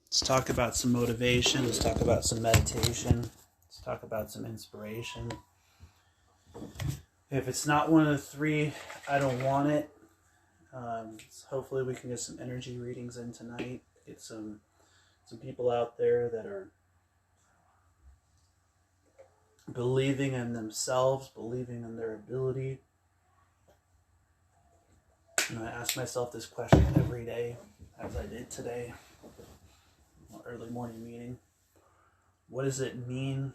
Let's talk about some motivation. Let's talk about some meditation. Let's talk about some inspiration. If it's not one of the three, I don't want it. Hopefully we can get some energy readings in tonight. Get some people out there that are believing in themselves, believing in their ability. And I ask myself this question every day, as I did today, early morning meeting. What does it mean?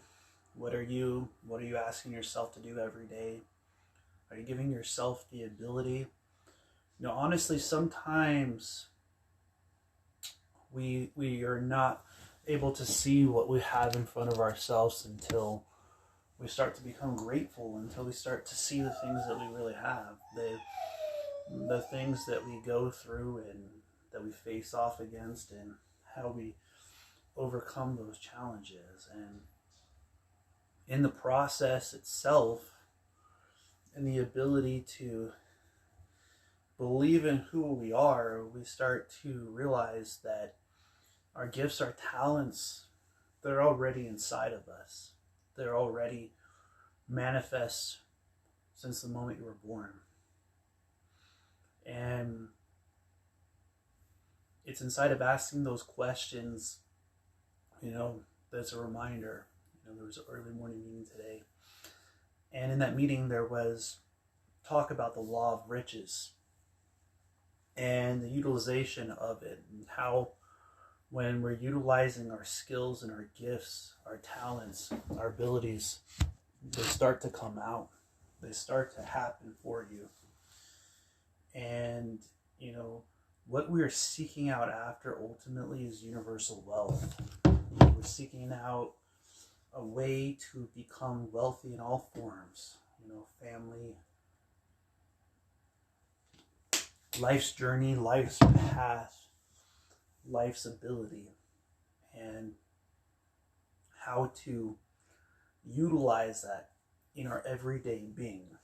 What are you asking yourself to do every day? Are you giving yourself the ability? Honestly, sometimes we are not able to see what we have in front of ourselves until we start to become grateful, until we start to see the things that we really have, the things that we go through and that we face off against, and how we overcome those challenges. And in the process itself, and the ability to believe in who we are, we start to realize that our gifts, our talents, they're already inside of us. They're already manifest since the moment you were born. And it's inside of asking those questions, that's a reminder. There was an early morning meeting today. And in that meeting, there was talk about the law of riches and the utilization of it, and how when we're utilizing our skills and our gifts, our talents, our abilities, they start to come out. They start to happen for you. And, what we're seeking out after ultimately is universal wealth. We're seeking out a way to become wealthy in all forms, family, life's journey, life's path, life's ability, and how to utilize that in our everyday being,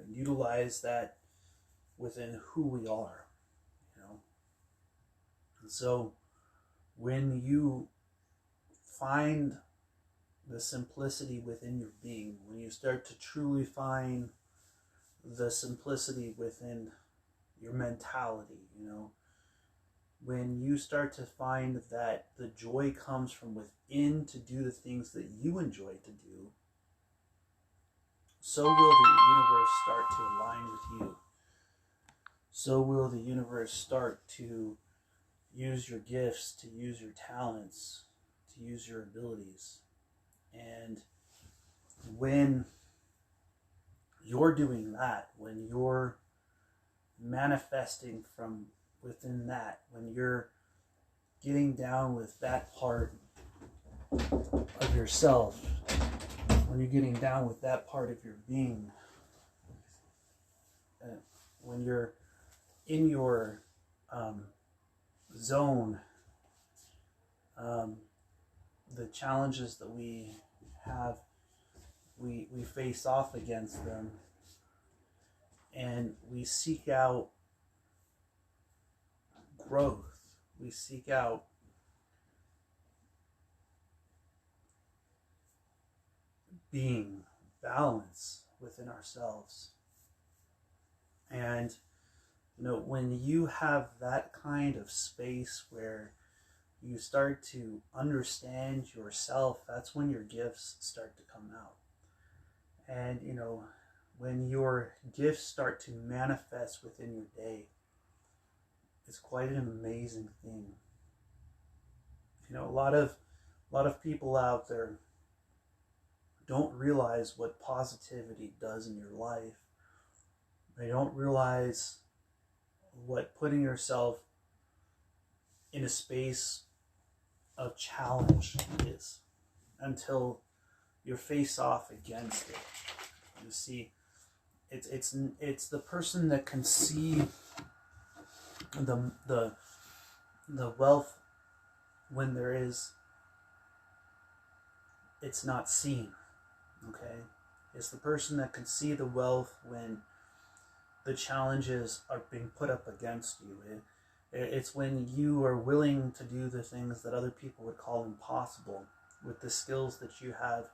utilize that within who we are, And so when you find the simplicity within your being, when you start to truly find the simplicity within your mentality, when you start to find that the joy comes from within to do the things that you enjoy to do, so will the universe start to align with you. So will the universe start to use your gifts, to use your talents, to use your abilities. And when you're doing that, when you're manifesting from within that, when you're getting down with that part of yourself, when you're getting down with that part of your being, when you're in your zone, the challenges that we have, we face off against them, and we seek out growth. We seek out being balance within ourselves. And when you have that kind of space where you start to understand yourself, that's when your gifts start to come out. And when your gifts start to manifest within your day, it's quite an amazing thing. A lot of people out there don't realize what positivity does in your life. They don't realize what putting yourself in a space of challenge is, until you face off against it. You see, it's the person that can see the wealth when there is, it's not seen. Okay, it's the person that can see the wealth when the challenges are being put up against you. It's when you are willing to do the things that other people would call impossible with the skills that you have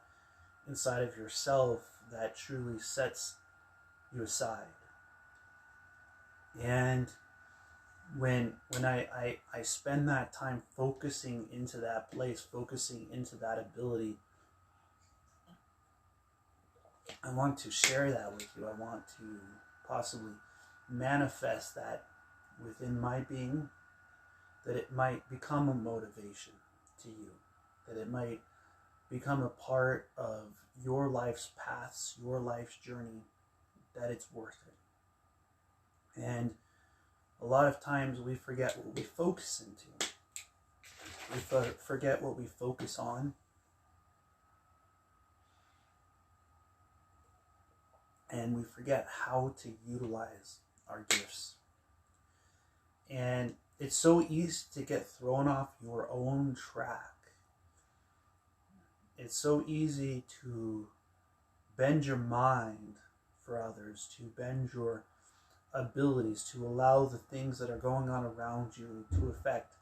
inside of yourself that truly sets you aside. And when I spend that time focusing into that place, focusing into that ability, I want to share that with you. I want to possibly manifest that within my being, that it might become a motivation to you, that it might become a part of your life's paths, your life's journey, that it's worth it. And a lot of times we forget what we focus into. We forget what we focus on. And we forget how to utilize our gifts. And it's so easy to get thrown off your own track. It's so easy to bend your mind for others, to bend your abilities, to allow the things that are going on around you to affect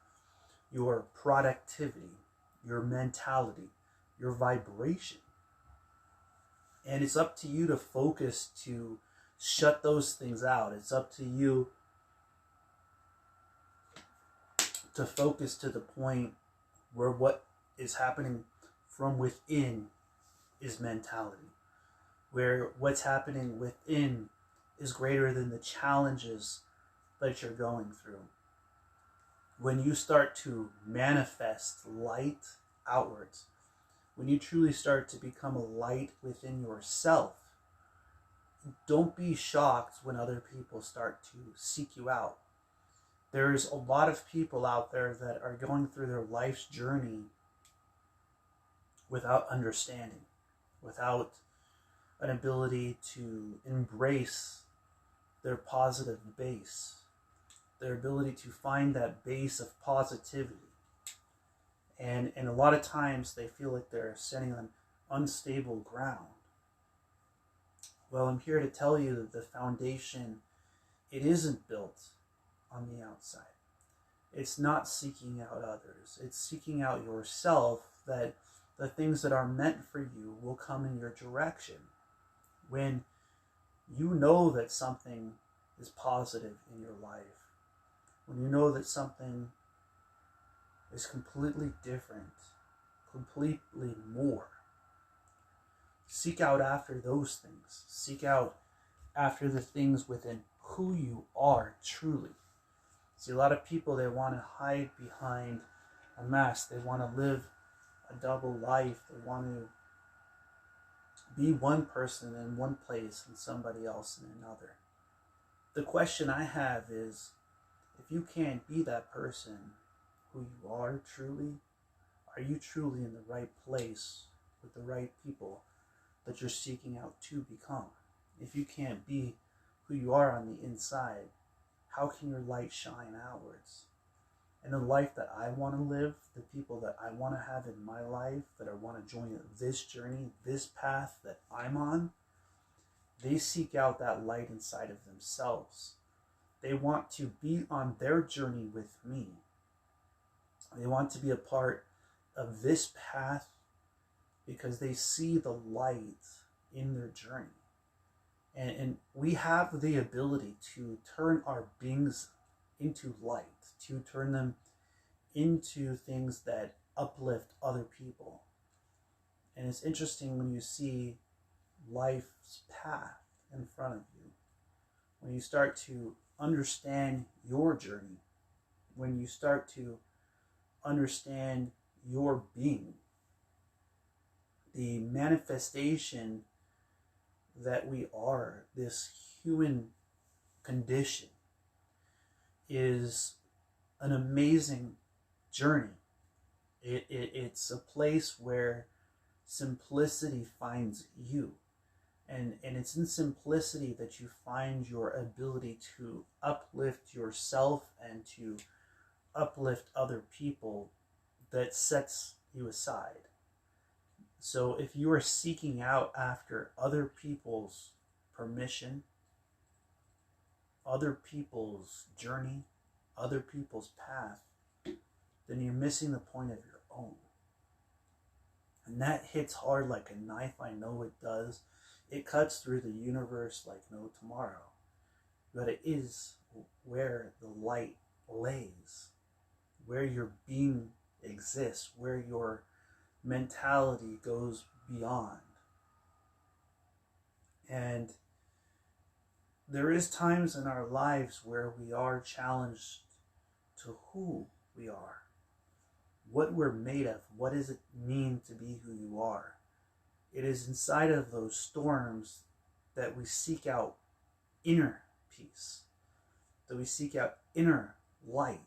your productivity, your mentality, your vibration. And it's up to you to focus to shut those things out. It's up to you to focus to the point where what is happening from within is mentality, where what's happening within is greater than the challenges that you're going through. When you start to manifest light outwards, when you truly start to become a light within yourself, don't be shocked when other people start to seek you out. There's a lot of people out there that are going through their life's journey without understanding, without an ability to embrace their positive base, their ability to find that base of positivity. And a lot of times they feel like they're standing on unstable ground. Well, I'm here to tell you that the foundation, it isn't built on the outside. It's not seeking out others. It's seeking out yourself, that the things that are meant for you will come in your direction. When you know that something is positive in your life, when you know that something is completely different, completely more, seek out after those things. Seek out after the things within who you are truly. See, a lot of people, they want to hide behind a mask. They want to live a double life. They want to be one person in one place and somebody else in another. The question I have is, if you can't be that person who you are truly, are you truly in the right place with the right people that you're seeking out to become? If you can't be who you are on the inside, how can your light shine outwards? And the life that I want to live, the people that I want to have in my life, that I want to join this journey, this path that I'm on, they seek out that light inside of themselves. They want to be on their journey with me. They want to be a part of this path because they see the light in their journey. And we have the ability to turn our beings into light, to turn them into things that uplift other people. And it's interesting when you see life's path in front of you, when you start to understand your journey, when you start to understand your being, the manifestation that we are, this human condition, is an amazing journey. It's a place where simplicity finds you. And it's in simplicity that you find your ability to uplift yourself and to uplift other people that sets you aside. So if you are seeking out after other people's permission, other people's journey, other people's path, then you're missing the point of your own. And that hits hard like a knife, I know it does. It cuts through the universe like no tomorrow. But it is where the light lays, where your being exists, where your mentality goes beyond. And there is times in our lives where we are challenged to who we are, what we're made of, what does it mean to be who you are. It is inside of those storms that we seek out inner peace, that we seek out inner light,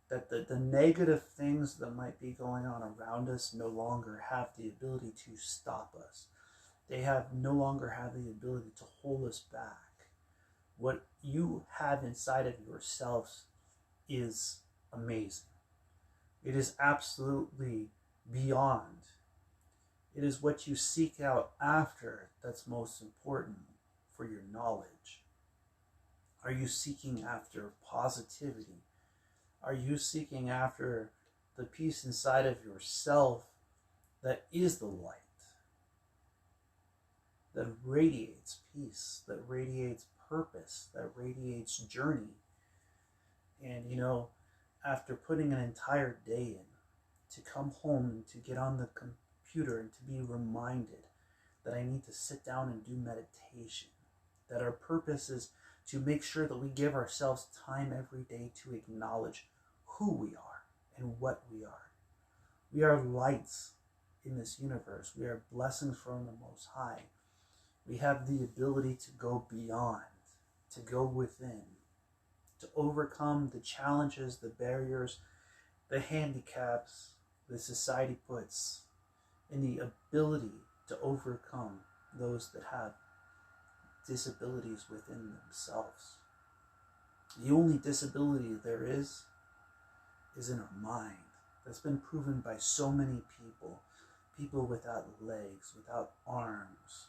that the negative things that might be going on around us no longer have the ability to stop us. They no longer have the ability to hold us back. What you have inside of yourselves is amazing. It is absolutely beyond. It is what you seek out after that's most important for your knowledge. Are you seeking after positivity? Are you seeking after the peace inside of yourself that is the light, that radiates peace, that radiates purpose, that radiates journey? And after putting an entire day in, to come home and to get on the computer and to be reminded that I need to sit down and do meditation, that our purpose is to make sure that we give ourselves time every day to acknowledge who we are and what we are. We are lights in this universe. We are blessings from the Most High. We have the ability to go beyond, to go within, to overcome the challenges, the barriers, the handicaps that society puts, and the ability to overcome those that have disabilities within themselves. The only disability there is in our mind. That's been proven by so many people. People without legs, without arms,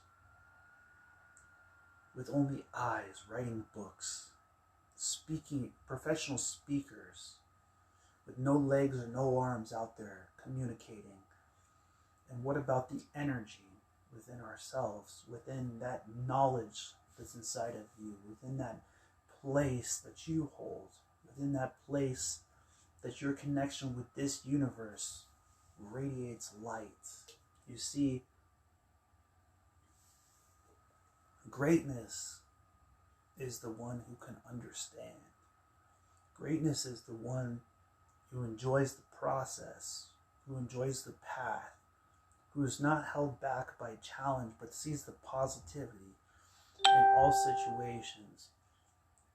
with only eyes, writing books, speaking, professional speakers with no legs or no arms out there communicating. And what about the energy within ourselves, within that knowledge that's inside of you, within that place that you hold, within that place that your connection with this universe radiates light? You see, greatness is the one who can understand. Greatness is the one who enjoys the process, who enjoys the path, who is not held back by challenge, but sees the positivity in all situations,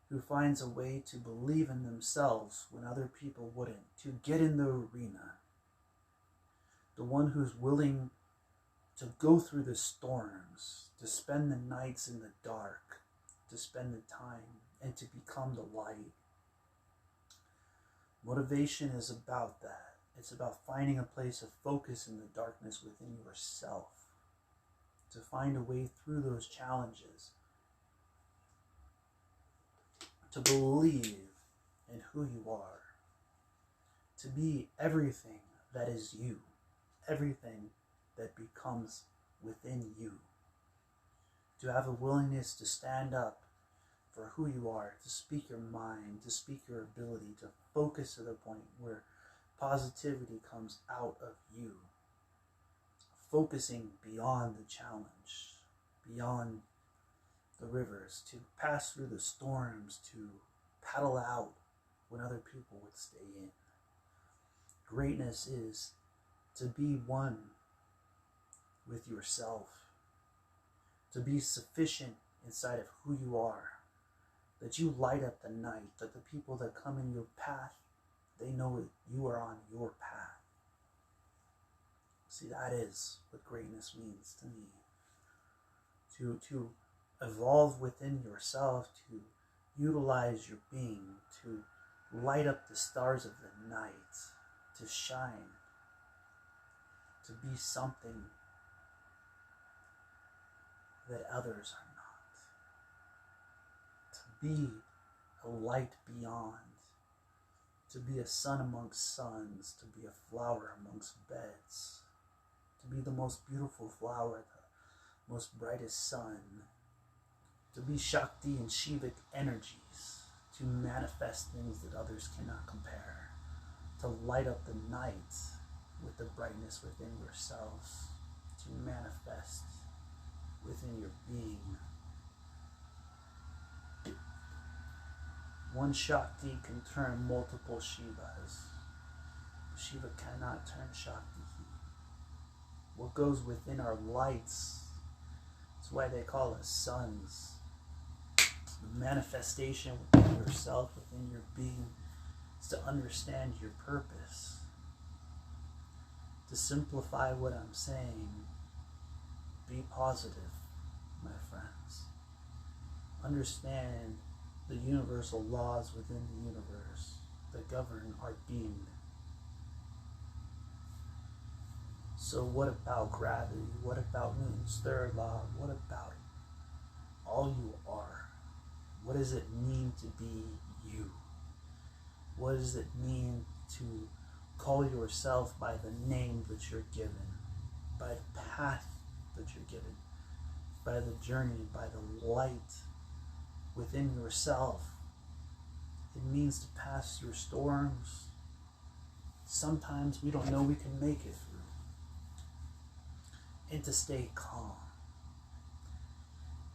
who finds a way to believe in themselves when other people wouldn't, to get in the arena. The one who's willing to go through the storms, to spend the nights in the dark, to spend the time, and to become the light. Motivation is about that. It's about finding a place of focus in the darkness within yourself, to find a way through those challenges, to believe in who you are, to be everything that is you, everything that becomes within you, to have a willingness to stand up for who you are, to speak your mind, to speak your ability, to focus to the point where positivity comes out of you, focusing beyond the challenge, beyond the rivers, to pass through the storms, to paddle out when other people would stay in. Greatness is to be one with yourself, to be sufficient inside of who you are, that you light up the night, that the people that come in your path, they know you are on your path. See, that is what greatness means to me. To evolve within yourself, to utilize your being, to light up the stars of the night, to shine, to be something that others are not, to be a light beyond, to be a sun amongst suns, to be a flower amongst beds, to be the most beautiful flower, the most brightest sun, to be Shakti and Shivic energies, to manifest things that others cannot compare, to light up the night with the brightness within yourselves, to manifest within your being. One Shakti can turn multiple Shivas. Shiva cannot turn Shakti. What goes within our lights, that's why they call us suns. The manifestation within yourself, within your being, is to understand your purpose. To simplify what I'm saying, be positive, my friends. Understand the universal laws within the universe that govern our being. So what about gravity? What about Newton's third law? What about all you are? What does it mean to be you? What does it mean to call yourself by the name that you're given, by the path that you're given, by the journey, by the light within yourself? It means to pass through storms. Sometimes we don't know we can make it through. And to stay calm.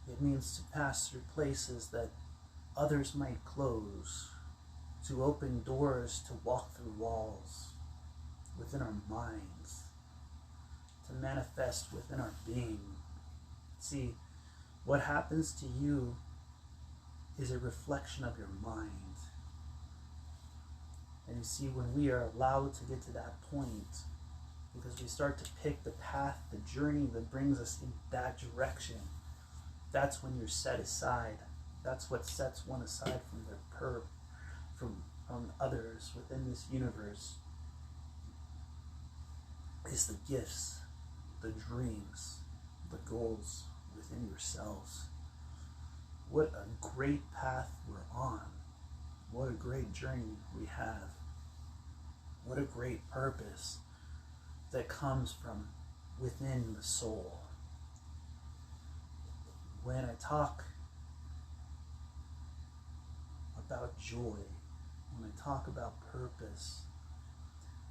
It means to pass through places that others might close, to open doors, to walk through walls within our minds, to manifest within our being. See, what happens to you is a reflection of your mind. And you see, when we are allowed to get to that point, because we start to pick the path, the journey that brings us in that direction, that's when you're set aside. That's what sets one aside from their from others within this universe, is the gifts, the dreams, the goals within yourselves. What a great path we're on. What a great journey we have. What a great purpose that comes from within the soul. When I talk about joy, when I talk about purpose,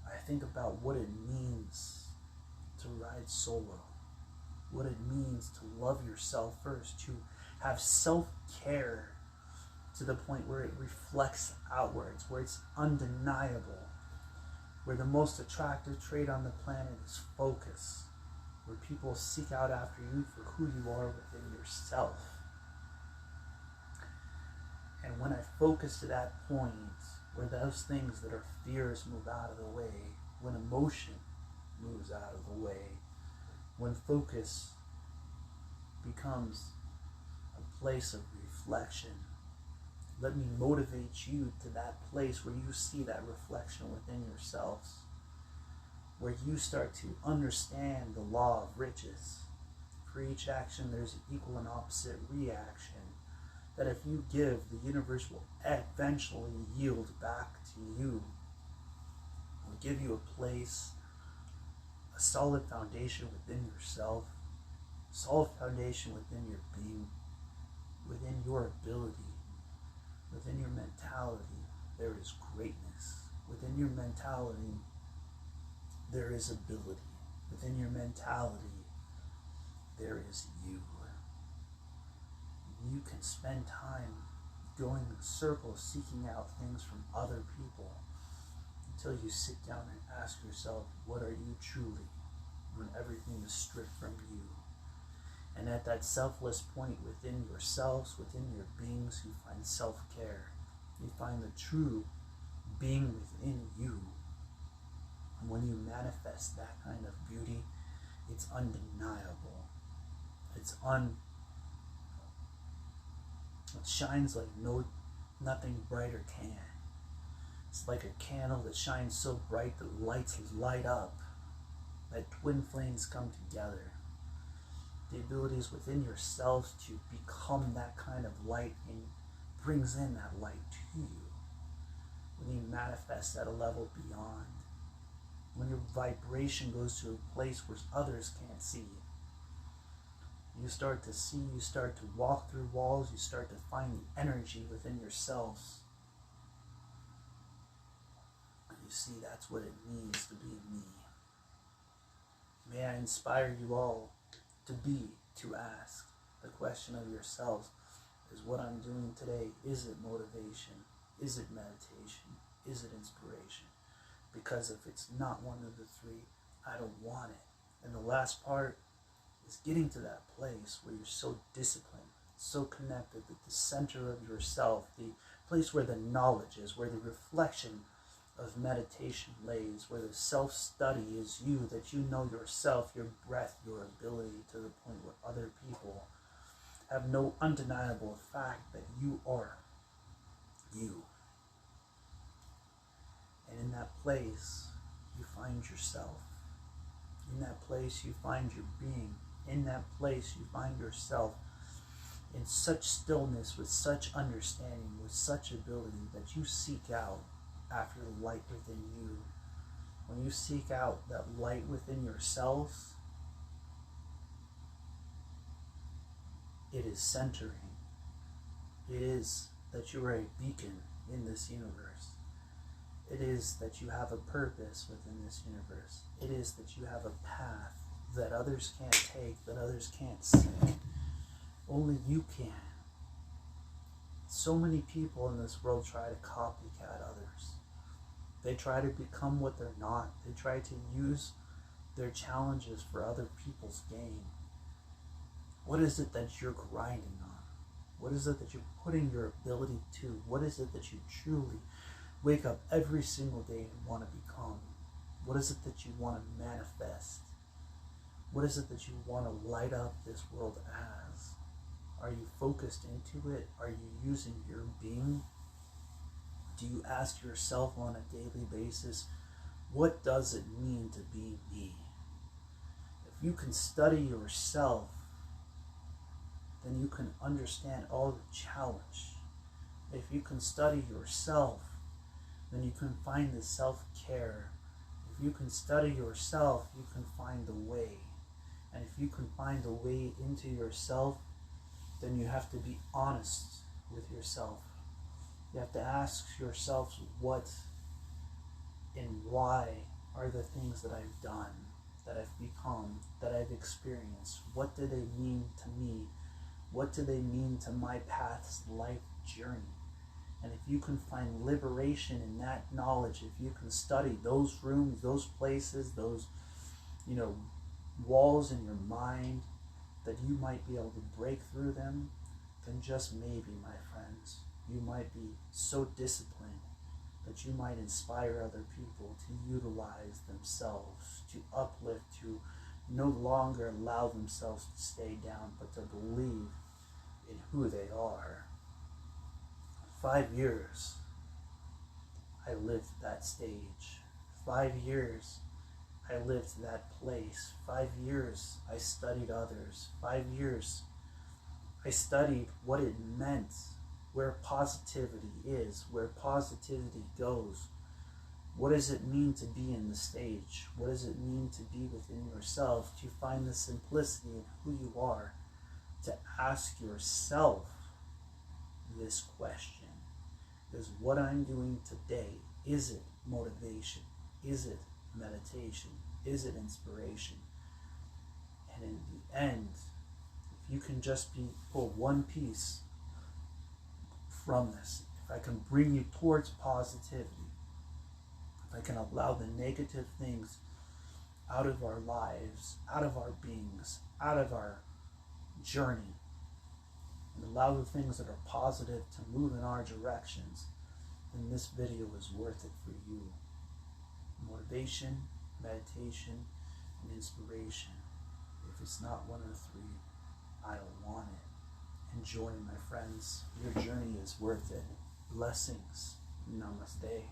I think about what it means to ride solo, what it means to love yourself first, to have self-care to the point where it reflects outwards, where it's undeniable, where the most attractive trait on the planet is focus, where people seek out after you for who you are within yourself. And when I focus to that point, where those things that are fears move out of the way, when emotion moves out of the way, when focus becomes a place of reflection, let me motivate you to that place where you see that reflection within yourselves, where you start to understand the law of riches. For each action, there's an equal and opposite reaction. That if you give, the universe will eventually yield back to you. It will give you a place, a solid foundation within yourself, a solid foundation within your being, within your ability, within your mentality. There is greatness. Within your mentality, there is ability. Within your mentality, there is you. You can spend time going in circles seeking out things from other people until you sit down and ask yourself, what are you truly, when everything is stripped from you? And at that selfless point within yourselves, within your beings, you find self-care. You find the true being within you. And when you manifest that kind of beauty, it's undeniable. It shines like nothing brighter can. It's like a candle that shines so bright that lights light up, that twin flames come together. The abilities within yourselves to become that kind of light and brings in that light to you. when you manifest at a level beyond, when your vibration goes to a place where others can't see. You start to see, you start to walk through walls, you start to find the energy within yourselves. And you see, that's what it means to be me. May I inspire you all to ask the question of yourselves, is what I'm doing today, is it motivation? Is it meditation? Is it inspiration? Because if it's not one of the three, I don't want it. And the last part is getting to that place where you're so disciplined, so connected at the center of yourself, the place where the knowledge is, where the reflection of meditation lays, where the self-study is you, that you know yourself, your breath, your ability, to the point where other people have no undeniable fact that you are you. And in that place, you find yourself. In that place, you find your being. In that place, you find yourself in such stillness, with such understanding, with such ability, that you seek out after the light within you. When you seek out that light within yourself, it is centering. It is that you are a beacon in this universe. It is that you have a purpose within this universe. It is that you have a path that others can't take, that others can't see. Only you can. So many people in this world try to copycat others. They try to become what they're not. They try to use their challenges for other people's gain. What is it that you're grinding on? What is it that you're putting your ability to? What is it that you truly wake up every single day and want to become? What is it that you want to manifest? What is it that you want to light up this world as? Are you focused into it? Are you using your being? Do you ask yourself on a daily basis, what does it mean to be me? If you can study yourself, then you can understand all the challenge. If you can study yourself, then you can find the self-care. If you can study yourself, you can find the way. And if you can find the way into yourself, then you have to be honest with yourself. You have to ask yourselves what and why are the things that I've done, that I've become, that I've experienced. What do they mean to me? What do they mean to my path's life journey? And if you can find liberation in that knowledge, if you can study those rooms, those places, those, walls in your mind, that you might be able to break through them, then just maybe, my friends, you might be so disciplined that you might inspire other people to utilize themselves, to uplift, to no longer allow themselves to stay down, but to believe in who they are. 5 years, I lived that stage. 5 years, I lived that place. 5 years, I studied others. 5 years, I studied what it meant, where positivity is, where positivity goes. What does it mean to be in the stage? What does it mean to be within yourself, to find the simplicity in who you are, to ask yourself this question. Is what I'm doing today, is it motivation? Is it meditation? Is it inspiration? And in the end, if you can just pull one piece from this, if I can bring you towards positivity, if I can allow the negative things out of our lives, out of our beings, out of our journey, and allow the things that are positive to move in our directions, then this video is worth it for you. Motivation, meditation, and inspiration. If it's not one of the three, I don't want it. Enjoy, my friends. Your journey is worth it. Blessings. Namaste.